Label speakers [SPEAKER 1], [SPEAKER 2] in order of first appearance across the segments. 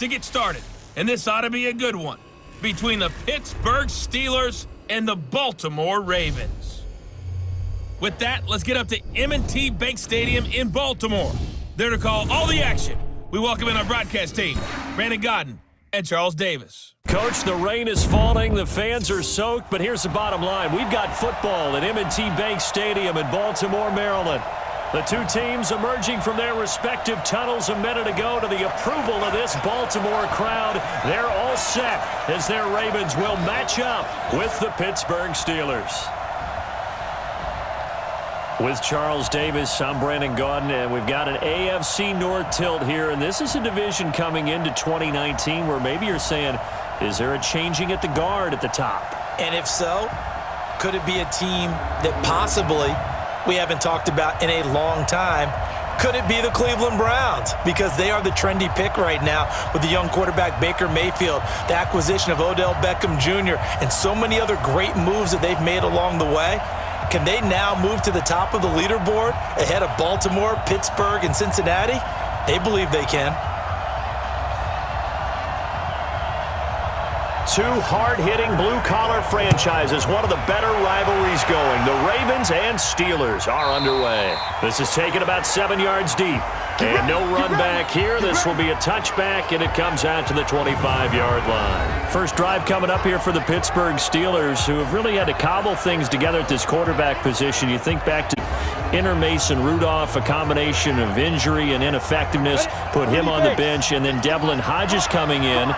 [SPEAKER 1] to get started, and this ought to be a good one, between the Pittsburgh Steelers and the Baltimore Ravens. With that, let's get up to M&T Bank Stadium in Baltimore. There to call all the action, we welcome in our broadcast team, Brandon Godden and Charles Davis.
[SPEAKER 2] Coach, the rain is falling, the fans are soaked, but here's the bottom line. We've got football at M&T Bank Stadium in Baltimore, Maryland. The two teams emerging from their respective tunnels a minute ago to the approval of this Baltimore crowd. They're all set as their Ravens will match up with the Pittsburgh Steelers. With Charles Davis, I'm Brandon Godden, and we've got an AFC North tilt here, and this is a division coming into 2019 where maybe you're saying, is there a changing at the guard at the top?
[SPEAKER 3] And if so, could it be a team that possibly we haven't talked about in a long time? Could it be the Cleveland Browns? Because they are the trendy pick right now with the young quarterback Baker Mayfield, the acquisition of Odell Beckham Jr., and so many other great moves that they've made along the way. Can they now move to the top of the leaderboard ahead of Baltimore, Pittsburgh, and Cincinnati? They believe they can.
[SPEAKER 2] Two hard-hitting blue-collar franchises, one of the better rivalries going. The Ravens and Steelers are underway. This is taken about 7 yards deep. And no run back here. This will be a touchback, and it comes out to the 25-yard line. First drive coming up here for the Pittsburgh Steelers, who have really had to cobble things together at this quarterback position. You think back to Inter Mason Rudolph, a combination of injury and ineffectiveness, put him on the bench, and then Devlin Hodges coming in.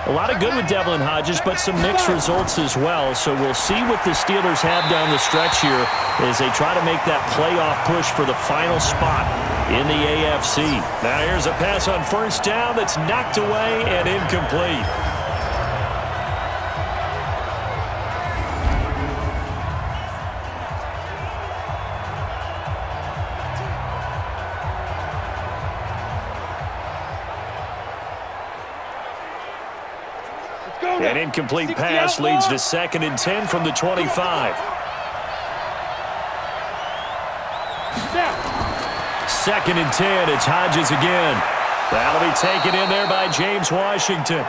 [SPEAKER 2] A lot of good with Devlin Hodges, but some mixed results as well. So we'll see what the Steelers have down the stretch here as they try to make that playoff push for the final spot in the AFC. Now here's a pass on first down that's knocked away and incomplete. An incomplete pass leads to 2nd and 10 from the 25. 2nd and 10, it's Hodges again. That'll be taken in there by James Washington.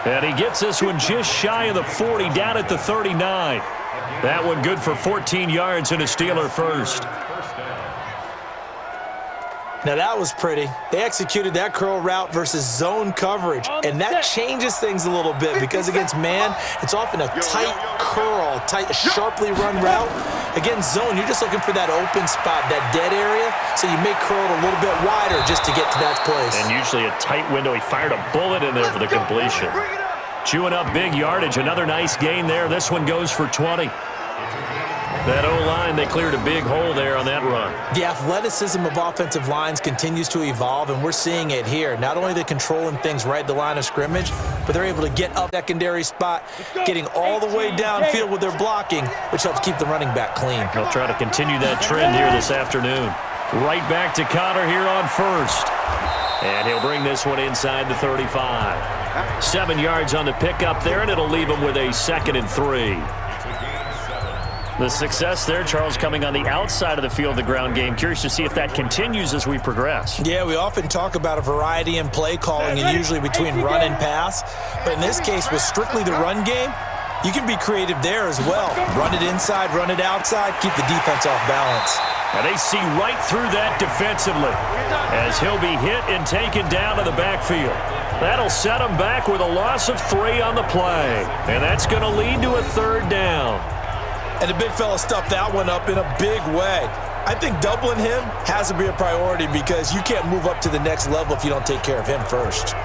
[SPEAKER 2] And he gets this one just shy of the 40, down at the 39. That one good for 14 yards and a Steeler first.
[SPEAKER 3] Now that was pretty. They executed that curl route versus zone coverage, and that changes things a little bit because against man, it's often a tight curl, tight, sharply run route. Against zone, you're just looking for that open spot, that dead area, so you may curl it a little bit wider just to get to that place.
[SPEAKER 2] And usually a tight window. He fired a bullet in there for the completion. Chewing up big yardage. Another nice gain there. This one goes for 20. That O-line, they cleared a big hole there on that run. The
[SPEAKER 3] athleticism of offensive lines continues to evolve, and we're seeing it here. Not only are they controlling things right at the line of scrimmage, but they're able to get up secondary spot, getting all the way downfield with their blocking, which helps keep the running back clean.
[SPEAKER 2] They'll try to continue that trend here this afternoon. Right back to Connor here on first. And he'll bring this one inside the 35. 7 yards on the pickup there, and it'll leave him with a 2nd and 3. The success there, Charles, coming on the outside of the field, the ground game. Curious to see if that continues as we progress.
[SPEAKER 3] Yeah, we often talk about a variety in play calling and usually between run and pass. But in this case, with strictly the run game, you can be creative there as well. Run it inside, run it outside, keep the defense off balance.
[SPEAKER 2] And they see right through that defensively as he'll be hit and taken down to the backfield. That'll set him back with a loss of 3 on the play. And that's going to lead to a 3rd down.
[SPEAKER 3] And the big fella stuffed that one up in a big way. I think doubling him has to be a priority because you can't move up to the next level if you don't take care of him first.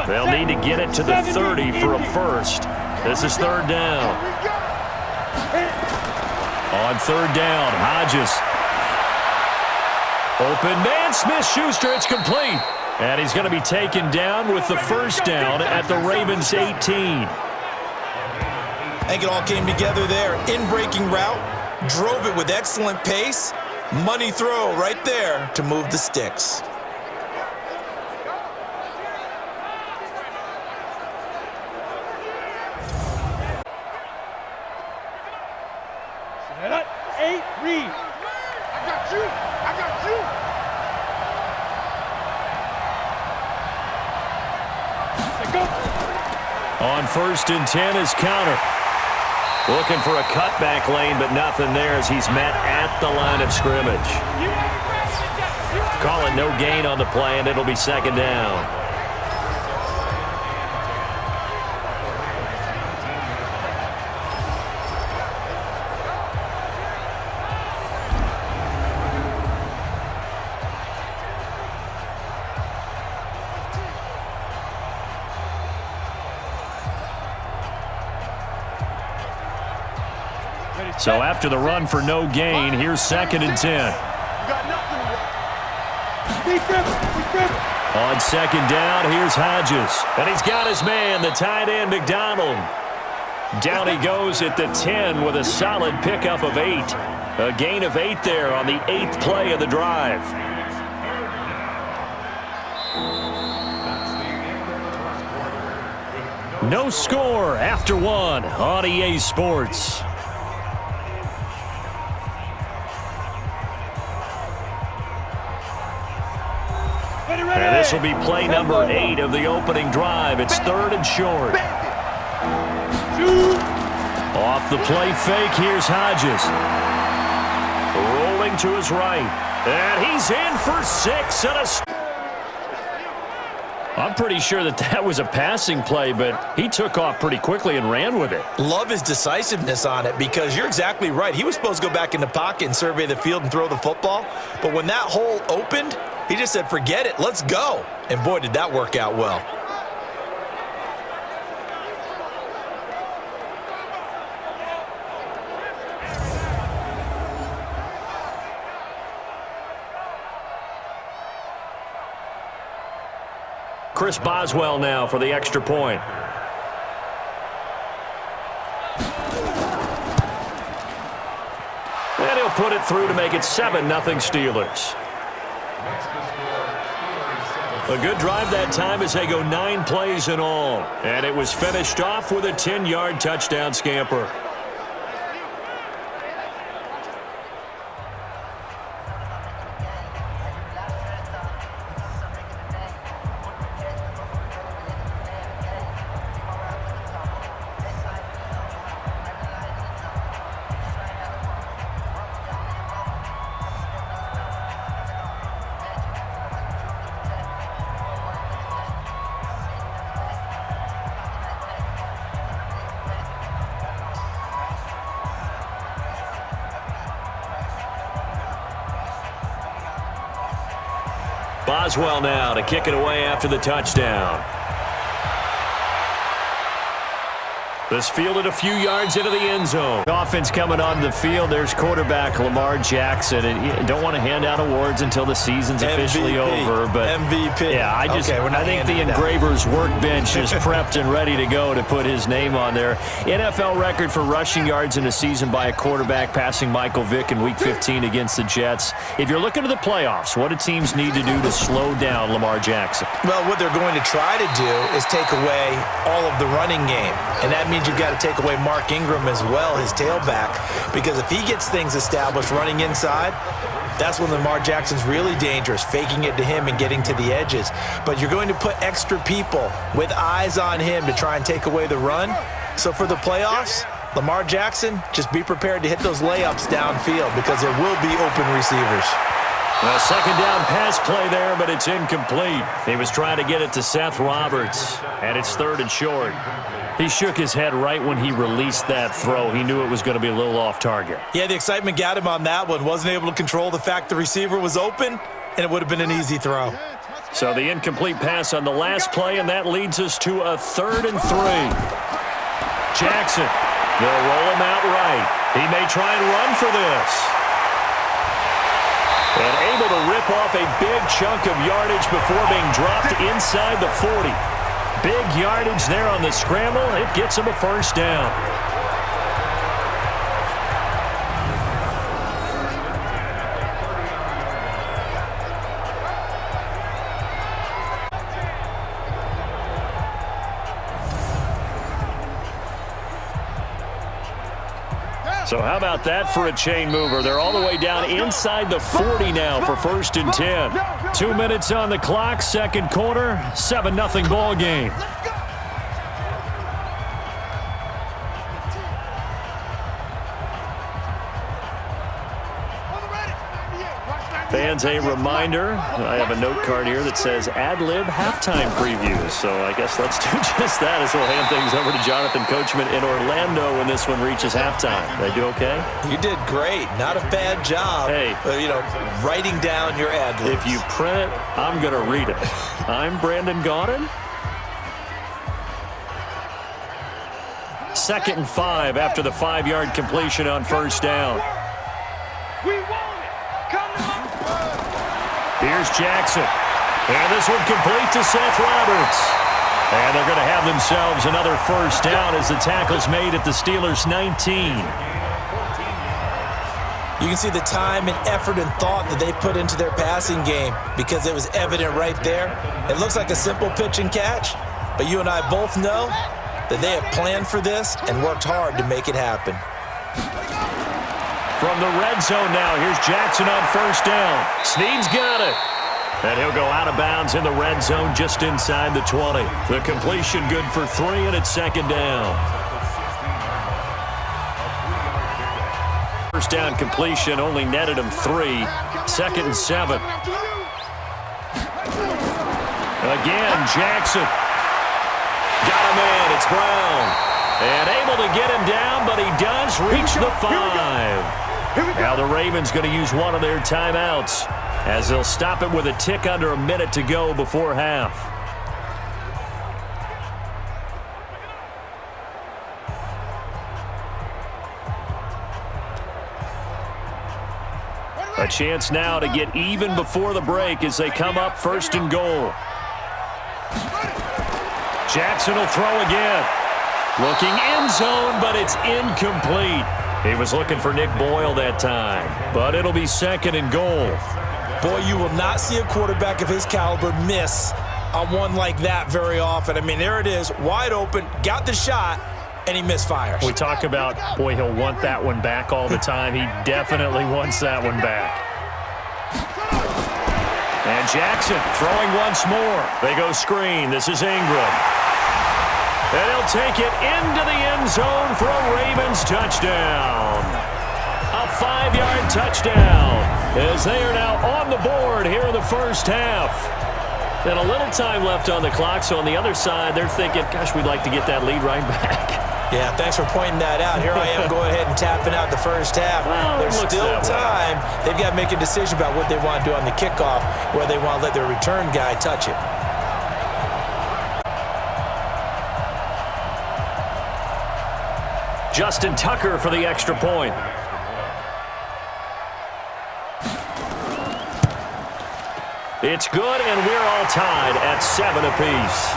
[SPEAKER 2] They'll need to get it to the 30 for a first. This is 3rd down. On 3rd down, Hodges. Open man, Smith-Schuster, it's complete. And he's going to be taken down with the first down at the Ravens' 18.
[SPEAKER 3] I think it all came together there. In-breaking route, drove it with excellent pace. Money throw right there to move the sticks.
[SPEAKER 2] On 1st and 10 is counter. Looking for a cutback lane, but nothing there as he's met at the line of scrimmage. Call it no gain on the play, and it'll be 2nd down. So after the run for no gain, here's 2nd and 10. On 2nd down, here's Hodges. And he's got his man, the tight end, McDonald. Down he goes at the 10 with a solid pickup of 8. A gain of 8 there on the 8th play of the drive. No score after 1 on EA Sports. And this will be play number 8 of the opening drive. It's 3rd and short. Off the play fake, here's Hodges. Rolling to his right. And he's in for 6 and a... I'm pretty sure that was a passing play, but he took off pretty quickly and ran with it.
[SPEAKER 3] Love his decisiveness on it because you're exactly right. He was supposed to go back in the pocket and survey the field and throw the football. But when that hole opened, he just said, forget it, let's go. And boy, did that work out well.
[SPEAKER 2] Chris Boswell now for the extra point. And he'll put it through to make it 7-0 Steelers. A good drive that time as they go 9 plays in all. And it was finished off with a 10-yard touchdown scamper. Boswell now to kick it away after the touchdown. This fielded a few yards into the end zone. Offense coming onto the field. There's quarterback Lamar Jackson. And don't want to hand out awards until the season's officially over. But
[SPEAKER 3] MVP.
[SPEAKER 2] Yeah, I think the engraver's workbench is prepped and ready to go to put his name on there. NFL record for rushing yards in a season by a quarterback, passing Michael Vick in Week 15 against the Jets. If you're looking to the playoffs, what do teams need to do to slow down Lamar Jackson?
[SPEAKER 3] Well, what they're going to try to do is take away all of the running game. And that means you've got to take away Mark Ingram as well, his tailback, because if he gets things established running inside, that's when Lamar Jackson's really dangerous, faking it to him and getting to the edges. But you're going to put extra people with eyes on him to try and take away the run. So for the playoffs, Lamar Jackson, just be prepared to hit those layups downfield because there will be open receivers.
[SPEAKER 2] A second down pass play there, but it's incomplete. He was trying to get it to Seth Roberts, and it's 3rd and short. He shook his head right when he released that throw. He knew it was going to be a little off target.
[SPEAKER 3] Yeah, the excitement got him on that one. Wasn't able to control the fact the receiver was open, and it would have been an easy throw.
[SPEAKER 2] So the incomplete pass on the last play, and that leads us to a 3rd and 3. Jackson, they'll roll him out right. He may try and run for this. And able to rip off a big chunk of yardage before being dropped inside the 40. Big yardage there on the scramble. It gets him a 1st down. So how about that for a chain mover? They're all the way down inside the 40 now for 1st and 10. 2 minutes on the clock, second quarter, 7-0 ball game. Fans, a reminder, I have a note card here that says ad-lib halftime previews. So I guess let's do just that as we'll hand things over to Jonathan Coachman in Orlando when this one reaches halftime. Did I do okay?
[SPEAKER 3] You did great. Not a bad job.
[SPEAKER 2] Hey.
[SPEAKER 3] Writing down your ad-libs.
[SPEAKER 2] If you print it, I'm going to read it. I'm Brandon Gaudin. 2nd and 5 after the 5-yard completion on 1st down. Here's Jackson. And this one complete to Seth Roberts. And they're going to have themselves another 1st down as the tackle's made at the Steelers' 19.
[SPEAKER 3] You can see the time and effort and thought that they put into their passing game because it was evident right there. It looks like a simple pitch and catch, but you and I both know that they have planned for this and worked hard to make it happen.
[SPEAKER 2] From the red zone now, here's Jackson on 1st down. Snead's got it. And he'll go out of bounds in the red zone just inside the 20. The completion good for 3, and it's 2nd down. 1st down completion only netted him 3. 2nd and 7. Again, Jackson. Got him in. It's Brown. And able to get him down, but he does reach the 5. Now the Ravens going to use one of their timeouts as they'll stop it with a tick under a minute to go before half. A chance now to get even before the break as they come up 1st and goal. Jackson will throw again. Looking end zone, but it's incomplete. He was looking for Nick Boyle that time, but it'll be 2nd and goal.
[SPEAKER 3] Boy, you will not see a quarterback of his caliber miss on one like that very often. I mean, there it is, wide open, got the shot, and he misfires.
[SPEAKER 2] We talk about, boy, he'll want that one back all the time. He definitely wants that one back. And Jackson throwing once more. They go screen. This is Ingram. And he'll take it into the end zone for a Ravens touchdown. A 5-yard touchdown as they are now on the board here in the 1st half. And a little time left on the clock, so on the other side, they're thinking, gosh, we'd like to get that lead right back.
[SPEAKER 3] Yeah, thanks for pointing that out. Here I am going ahead and tapping out the 1st half.
[SPEAKER 2] Well,
[SPEAKER 3] there's still time. They've got to make a decision about what they want to do on the kickoff, where they want to let their return guy touch it.
[SPEAKER 2] Justin Tucker for the extra point. It's good, and we're all tied at 7 apiece.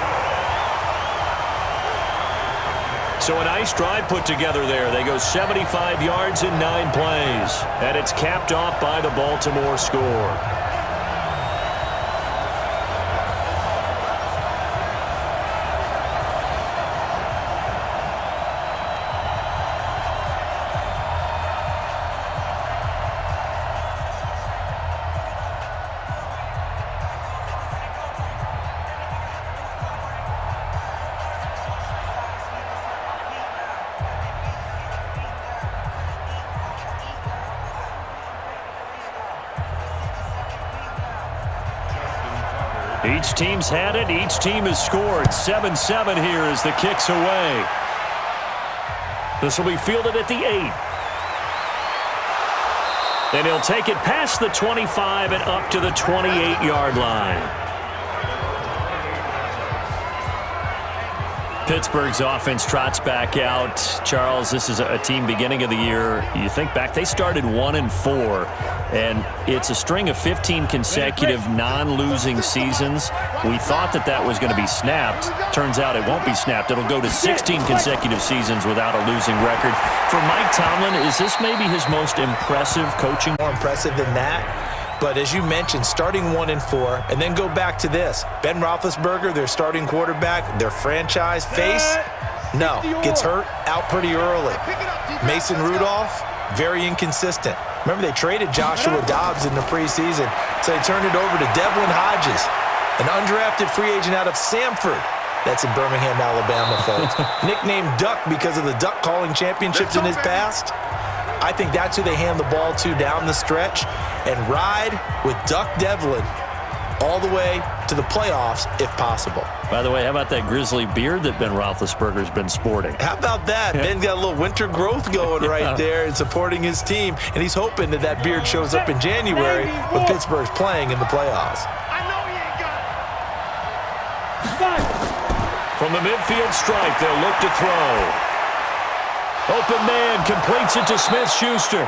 [SPEAKER 2] So a nice drive put together there. They go 75 yards in 9 plays, and it's capped off by the Baltimore score. Each team's had it. Each team has scored. 7-7 here as the kick's away. This will be fielded at the 8. And he'll take it past the 25 and up to the 28-yard line. Pittsburgh's offense trots back out. Charles, this is a team beginning of the year. You think back, they started 1-4, and it's a string of 15 consecutive non-losing seasons. We thought that was going to be snapped. Turns out it won't be snapped. It'll go to 16 consecutive seasons without a losing record. For Mike Tomlin, is this maybe his most impressive coaching?
[SPEAKER 3] More impressive than that. But as you mentioned, starting 1-4, and then go back to this. Ben Roethlisberger, their starting quarterback, their franchise face, No, gets hurt out pretty early. Mason Rudolph, very inconsistent. Remember, they traded Joshua Dobbs in the preseason, so they turned it over to Devlin Hodges, an undrafted free agent out of Samford. That's in Birmingham, Alabama, folks. Nicknamed Duck because of the duck calling championships in his past. I think that's who they hand the ball to down the stretch and ride with Duck Devlin all the way to the playoffs if possible.
[SPEAKER 2] By the way, how about that grizzly beard that Ben Roethlisberger's been sporting?
[SPEAKER 3] How about that? Ben's got a little winter growth going right there and supporting his team, and he's hoping that that beard shows up in January when Pittsburgh's playing in the playoffs.
[SPEAKER 4] I know you ain't got it.
[SPEAKER 2] From the midfield stripe, they'll look to throw. Open man completes it to Smith-Schuster.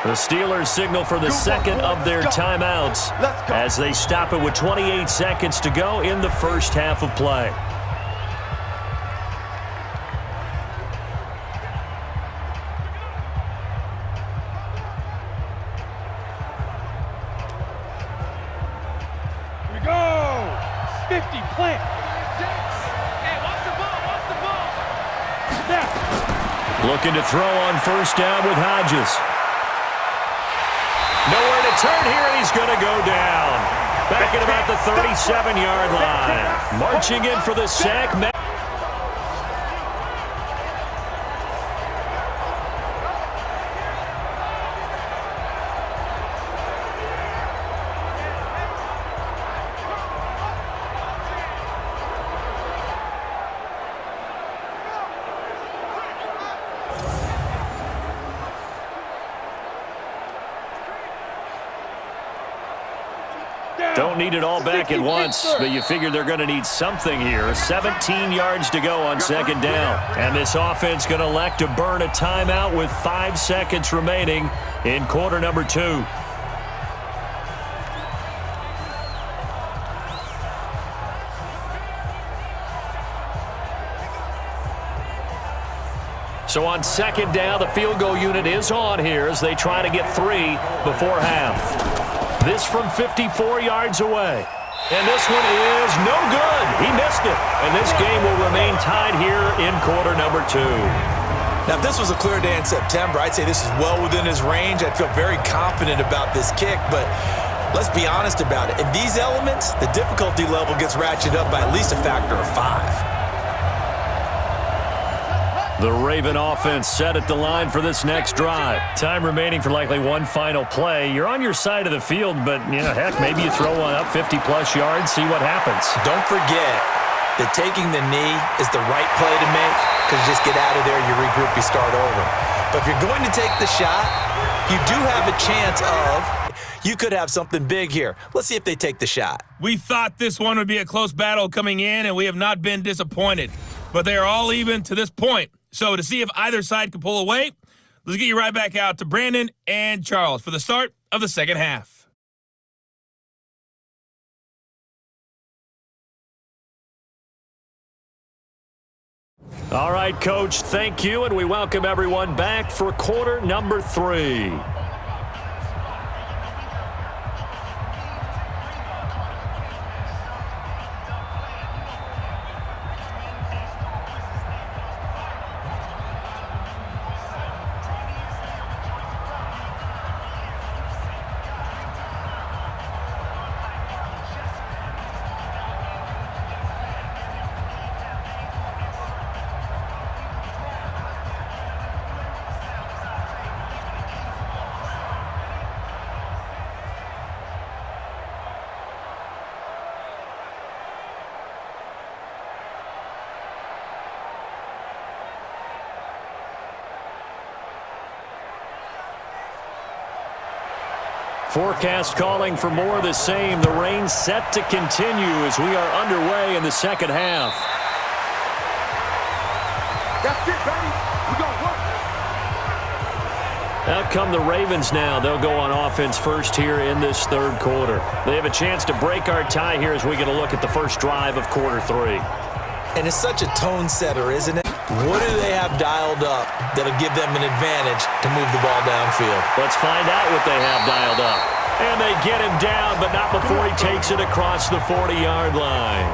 [SPEAKER 2] The Steelers signal for the second of their timeouts as they stop it with 28 seconds to go in the first half of play.
[SPEAKER 4] Here we go. 50, plant. Hey, watch the ball, watch the ball. Snap.
[SPEAKER 2] Looking to throw on first down with Hodges. Nowhere to turn here, and he's going to go down. Back at about the 37-yard line. Marching in for the sack. Don't need it all back at once, but you figure they're going to need something here. 17 yards to go on second down. And this offense going to elect to burn a timeout with 5 seconds remaining in quarter number 2. So on second down, the field goal unit is on here as they try to get 3 before half. This from 54 yards away. And this one is no good. He missed it. And this game will remain tied here in quarter number 2.
[SPEAKER 3] Now, if this was a clear day in September, I'd say this is well within his range. I'd feel very confident about this kick, but let's be honest about it. In these elements, the difficulty level gets ratcheted up by at least a factor of 5.
[SPEAKER 2] The Raven offense set at the line for this next drive. Time remaining for likely one final play. You're on your side of the field, but, heck, maybe you throw one up 50-plus yards, see what happens.
[SPEAKER 3] Don't forget that taking the knee is the right play to make because you just get out of there, you regroup, you start over. But if you're going to take the shot, you do have a chance of you could have something big here. Let's see if they take the shot.
[SPEAKER 1] We thought this one would be a close battle coming in, and we have not been disappointed. But they are all even to this point. So to see if either side can pull away, let's get you right back out to Brandon and Charles for the start of the second half.
[SPEAKER 2] All right, Coach, thank you, and we welcome everyone back for quarter number 3. Forecast calling for more of the same. The rain set to continue as we are underway in the second half.
[SPEAKER 4] That's it, baby. We gonna work.
[SPEAKER 2] Out come the Ravens now. They'll go on offense first here in this third quarter. They have a chance to break our tie here as we get a look at the first drive of quarter 3.
[SPEAKER 3] And it's such a tone setter, isn't it? What do they have dialed up that'll give them an advantage to move the ball downfield?
[SPEAKER 2] Let's find out what they have dialed up. And they get him down, but not before he takes it across the 40-yard line.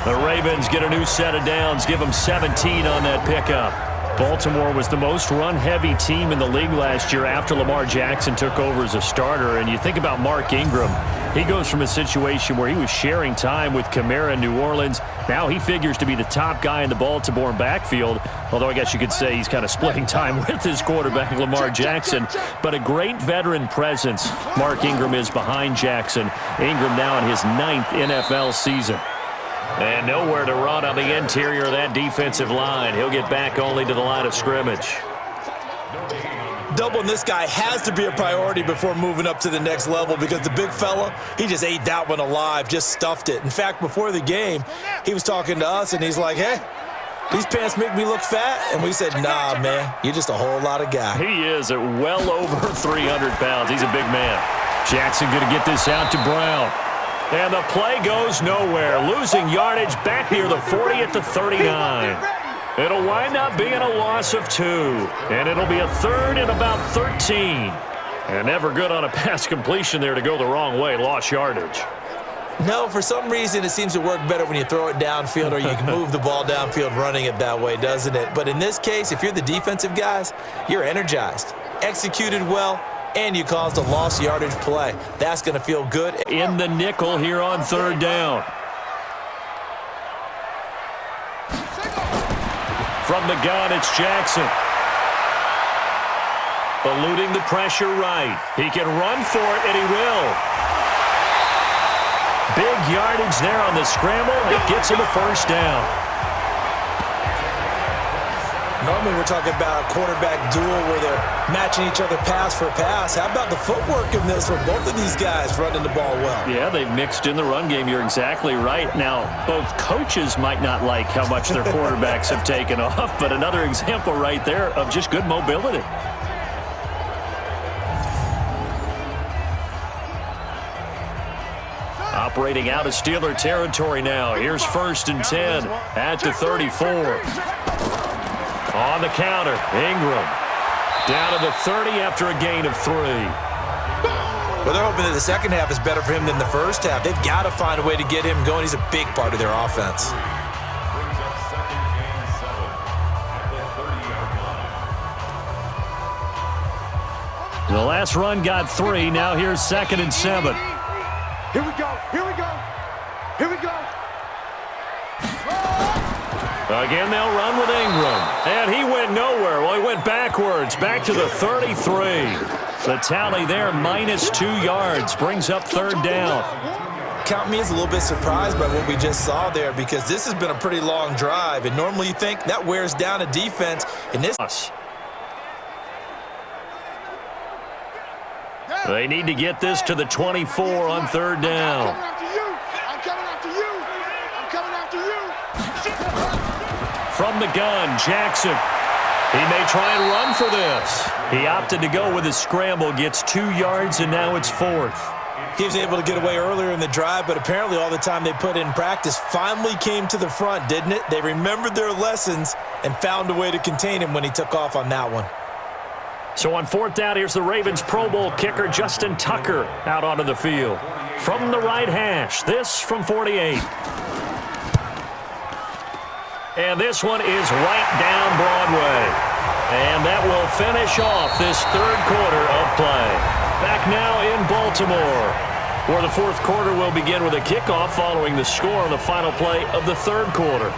[SPEAKER 2] The Ravens get a new set of downs, give them 17 on that pickup. Baltimore was the most run-heavy team in the league last year after Lamar Jackson took over as a starter. And you think about Mark Ingram. He goes from a situation where he was sharing time with Kamara in New Orleans. Now he figures to be the top guy in the Baltimore backfield, although I guess you could say he's kind of splitting time with his quarterback, Lamar Jackson. But a great veteran presence Mark Ingram is behind Jackson. Ingram now in his 9th NFL season. And nowhere to run on the interior of that defensive line. He'll get back only to the line of scrimmage.
[SPEAKER 3] Doubling this guy has to be a priority before moving up to the next level because the big fella, he just ate that one alive, just stuffed it. In fact, before the game, he was talking to us, and he's like, hey, these pants make me look fat. And we said, nah, man, you're just a whole lot of guy.
[SPEAKER 2] He is at well over 300 pounds. He's a big man. Jackson going to get this out to Brown. And the play goes nowhere, losing yardage back near the 40 at the 39. It'll wind up being a loss of 2, and it'll be a 3rd and about 13. And never good on a pass completion there to go the wrong way, lost yardage.
[SPEAKER 3] No, for some reason it seems to work better when you throw it downfield or you can move the ball downfield running it that way, doesn't it? But in this case, if you're the defensive guys, you're energized, executed well, and you caused a lost yardage play. That's going to feel good.
[SPEAKER 2] In the nickel here on 3rd down. From the gun, it's Jackson. Eluding the pressure right. He can run for it, and he will. Big yardage there on the scramble. It gets him a 1st down.
[SPEAKER 3] Normally we're talking about a quarterback duel where they're matching each other pass for pass. How about the footwork in this with both of these guys running the ball well?
[SPEAKER 2] Yeah, they've mixed in the run game. You're exactly right. Now, both coaches might not like how much their quarterbacks have taken off, but another example right there of just good mobility. Operating out of Steeler territory now. Here's 1st and 10 at the 34. On the counter, Ingram. Down to the 30 after a gain of 3.
[SPEAKER 3] Well, they're hoping that the second half is better for him than the first half. They've got to find a way to get him going. He's a big part of their offense.
[SPEAKER 2] The last run got 3. Now here's 2nd and 7.
[SPEAKER 4] Here we go. Here we go. Here we go.
[SPEAKER 2] Again, they'll run with Ingram. And he went nowhere. Well, he went backwards, back to the 33. The tally there, -2 yards, brings up 3rd down.
[SPEAKER 3] Count me as a little bit surprised by what we just saw there because this has been a pretty long drive. And normally you think that wears down a defense. In this,
[SPEAKER 2] they need to get this to the 24 on 3rd down.
[SPEAKER 4] I'm coming after you. I'm coming after you.
[SPEAKER 2] From the gun, Jackson. He may try and run for this. He opted to go with his scramble, gets 2 yards, and now it's 4th.
[SPEAKER 3] he was able to get away earlier in the drive, but apparently all the time they put in practice finally came to the front, didn't it? They remembered their lessons and found a way to contain him when he took off on that one.
[SPEAKER 2] So on 4th down, here's the Ravens Pro Bowl kicker Justin Tucker out onto the field. From the right hash, this from 48. And this one is right down Broadway. And that will finish off this 3rd quarter of play. Back now in Baltimore, where the 4th quarter will begin with a kickoff following the score on the final play of the 3rd quarter.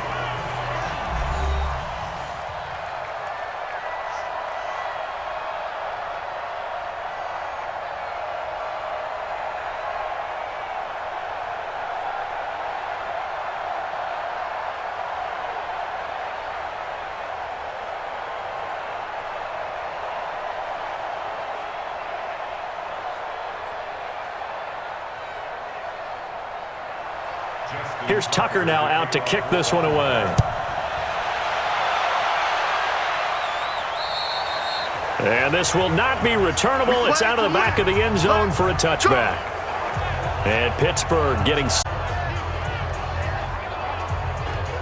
[SPEAKER 2] Here's Tucker now out to kick this one away. And this will not be returnable. It's out of the back of the end zone for a touchback. And Pittsburgh getting...
[SPEAKER 4] Here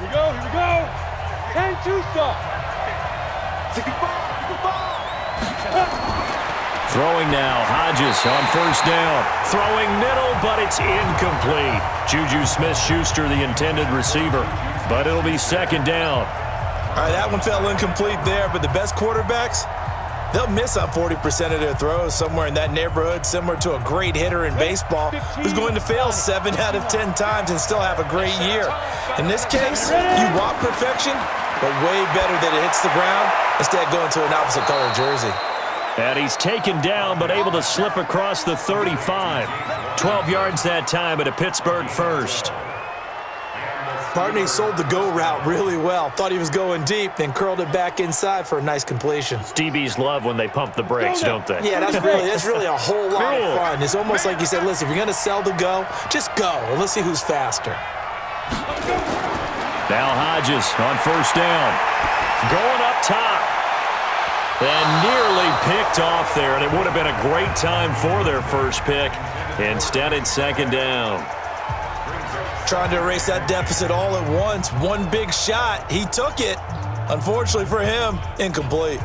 [SPEAKER 4] we go, here we go. And two stop.
[SPEAKER 2] Throwing now, Hodges on first down. Throwing middle, but it's incomplete. Juju Smith-Schuster, the intended receiver, but it'll be second down.
[SPEAKER 3] All right, that one fell incomplete there, but the best quarterbacks, they'll miss on 40% of their throws, somewhere in that neighborhood, similar to a great hitter in baseball who's going to fail 7 out of 10 times and still have a great year. In this case, you want perfection, but way better that it hits the ground instead of going to an opposite color jersey.
[SPEAKER 2] And he's taken down, but able to slip across the 35. 12 yards that time at a Pittsburgh first.
[SPEAKER 3] Barney sold the go route really well. Thought he was going deep, then curled it back inside for a nice completion.
[SPEAKER 2] DBs love when they pump the brakes, don't they?
[SPEAKER 3] Yeah, that's really a whole lot of fun. It's almost like he said, listen, if you're going to sell the go, just go, and let's see who's faster.
[SPEAKER 2] Now Hodges on first down. Going up top. And nearly picked off there, and it would have been a great time for their first pick. Instead, it's second down.
[SPEAKER 3] Trying to erase that deficit all at once. One big shot. He took it. Unfortunately for him, incomplete.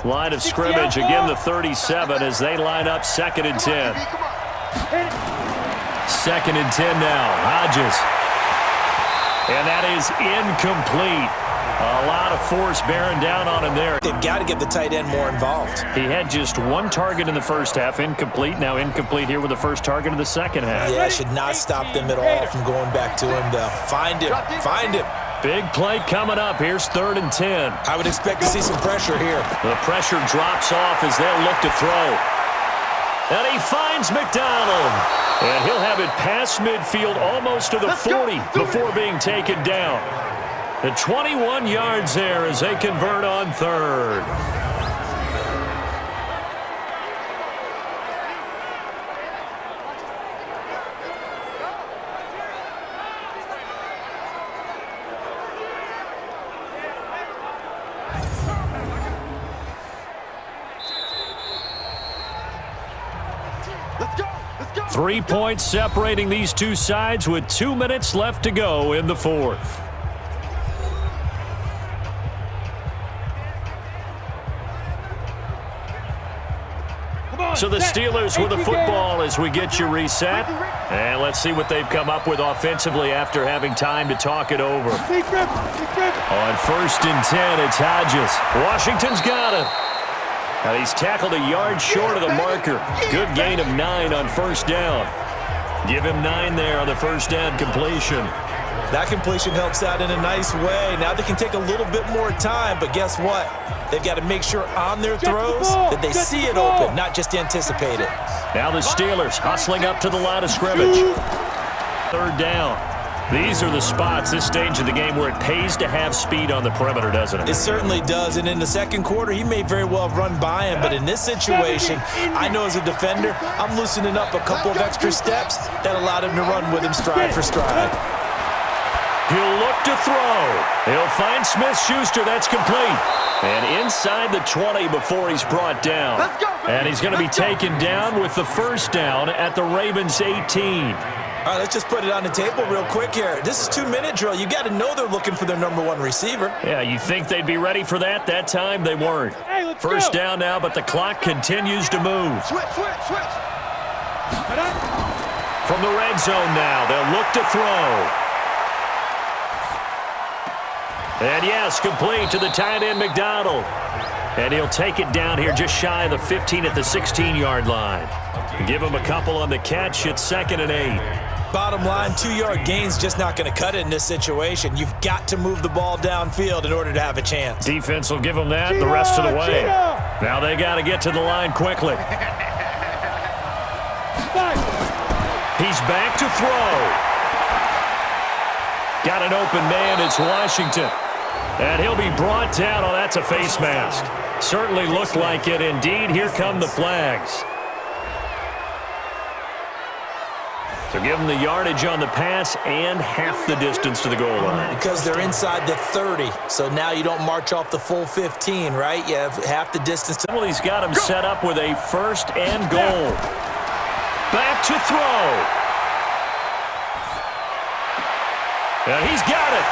[SPEAKER 2] Line of scrimmage, again the 37 as they line up second and 10. Second and 10 now. Hodges. And that is incomplete. A lot of force bearing down on him there.
[SPEAKER 3] They've got to get the tight end more involved.
[SPEAKER 2] He had just one target in the first half, incomplete. Now incomplete here with the first target of the second half.
[SPEAKER 3] Yeah, should not stop them at all from going back to him, though. Find him. Find him.
[SPEAKER 2] Big play coming up. Here's third and 10.
[SPEAKER 3] I would expect to see some pressure here.
[SPEAKER 2] The pressure drops off as they'll look to throw. And he finds McDonald. And he'll have it past midfield almost to the 40 before being taken down. The 21 yards there as they convert on third.
[SPEAKER 4] Let's go.
[SPEAKER 2] 3 points separating these two sides with 2 minutes left to go in the fourth. So the Steelers with the football as we get you reset. And let's see what they've come up with offensively after having time to talk it over. On first and 10, it's Hodges. Washington's got him. And he's tackled a yard short of the marker. Good gain of 9 on first down. Give him 9 there on the first down completion.
[SPEAKER 3] That completion helps out in a nice way. Now they can take a little bit more time, but guess what? They've got to make sure on their throws that they see it open, not just anticipate it.
[SPEAKER 2] Now the Steelers hustling up to the line of scrimmage. Third down. These are the spots, this stage of the game, where it pays to have speed on the perimeter, doesn't it?
[SPEAKER 3] It certainly does, and in the second quarter, he may very well run by him, but in this situation, I know as a defender, I'm loosening up a couple of extra steps that allowed him to run with him stride for stride.
[SPEAKER 2] He'll look to throw. He'll find Smith-Schuster. That's complete. And inside the 20 before he's brought down. And he's going to be taken down with the first down at the Ravens 18.
[SPEAKER 3] All right, let's just put it on the table real quick here. This is 2-minute drill. You got to know they're looking for their number 1 receiver.
[SPEAKER 2] Yeah, you think they'd be ready for that? That time they weren't. First down now, but the clock continues to move.
[SPEAKER 4] Switch.
[SPEAKER 2] From the red zone now, they'll look to throw. And yes, complete to the tight end McDonald. And he'll take it down here just shy of the 15 at the 16-yard line. Give him a couple on the catch. It's 2nd and 8.
[SPEAKER 3] Bottom line, 2-yard gain's just not going to cut it in this situation. You've got to move the ball downfield in order to have a chance.
[SPEAKER 2] Defense will give them that the rest of the way. Now they got to get to the line quickly. He's back to throw. Got an open man. It's Washington. And he'll be brought down. Oh, that's a face mask. Certainly looked like it. Indeed, here come the flags. So give them the yardage on the pass and half the distance to the goal line.
[SPEAKER 3] Because they're inside the 30. So now you don't march off the full 15, right? You have half the distance.
[SPEAKER 2] Well, he's got him set up with a first and goal. Back to throw. And he's got it.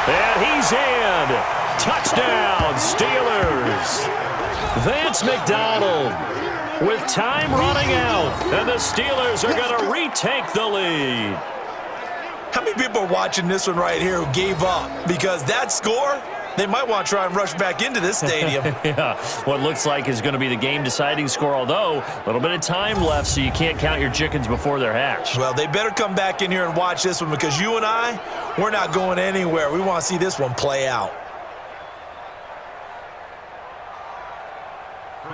[SPEAKER 2] And he's in. Touchdown, Steelers. Vance McDonald with time running out, and the Steelers are going to retake the lead.
[SPEAKER 3] How many people are watching this one right here who gave up? Because that score, they might want to try and rush back into this stadium.
[SPEAKER 2] Yeah, what looks like is going to be the game-deciding score, although a little bit of time left, so you can't count your chickens before they're hatched.
[SPEAKER 3] Well, they better come back in here and watch this one, because you and I, we're not going anywhere. We want to see this one play out.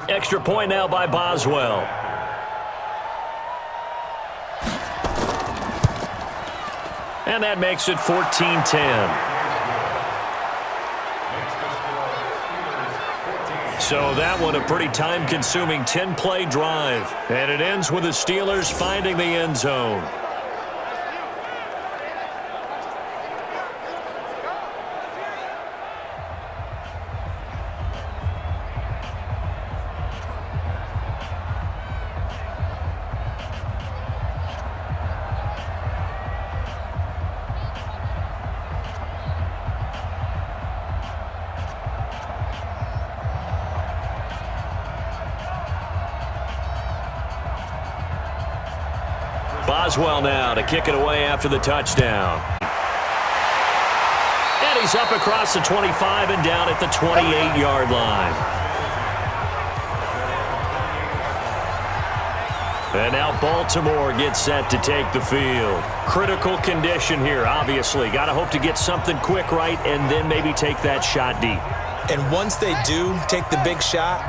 [SPEAKER 2] Extra point now by Boswell. And that makes it 14-10. So that one a pretty time-consuming 10-play drive. And it ends with the Steelers finding the end zone. Boswell now to kick it away after the touchdown. And he's up across the 25 and down at the 28-yard line. And now Baltimore gets set to take the field. Critical condition here, obviously. Got to hope to get something quick right and then maybe take that shot deep.
[SPEAKER 3] And once they do take the big shot,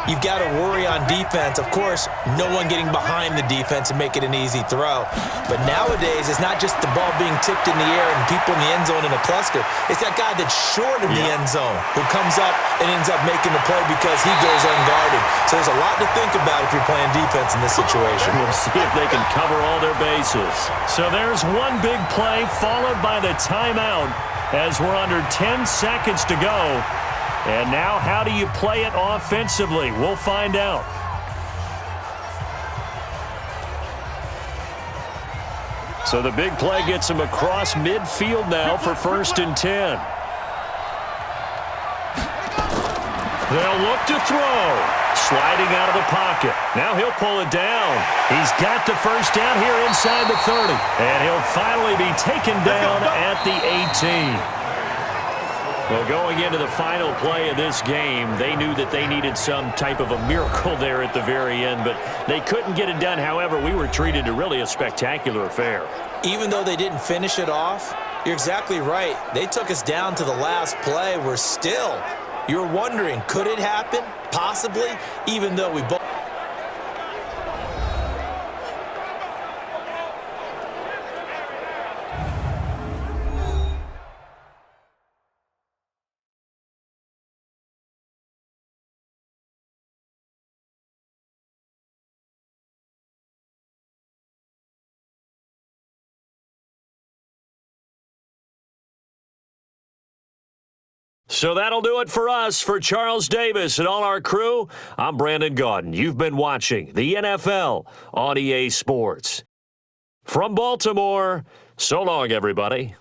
[SPEAKER 3] you've got to worry on defense. Of course, no one getting behind the defense and make it an easy throw. But nowadays, it's not just the ball being tipped in the air and people in the end zone in a cluster. It's that guy that's short of the end zone who comes up and ends up making the play because he goes unguarded. So there's a lot to think about if you're playing defense in this situation.
[SPEAKER 2] We'll see if they can cover all their bases. So there's one big play followed by the timeout as we're under 10 seconds to go. And now, how do you play it offensively? We'll find out. So the big play gets him across midfield now for 1st and 10. They'll look to throw. Sliding out of the pocket. Now he'll pull it down. He's got the first down here inside the 30. And he'll finally be taken down at the 18. Well, going into the final play of this game, they knew that they needed some type of a miracle there at the very end, but they couldn't get it done. However, we were treated to really a spectacular affair.
[SPEAKER 3] Even though they didn't finish it off, you're exactly right. They took us down to the last play. We're still, you're wondering, could it happen? Possibly, even though we both...
[SPEAKER 2] So that'll do it for us. For Charles Davis and all our crew, I'm Brandon Gaudin. You've been watching the NFL on EA Sports. From Baltimore, so long, everybody.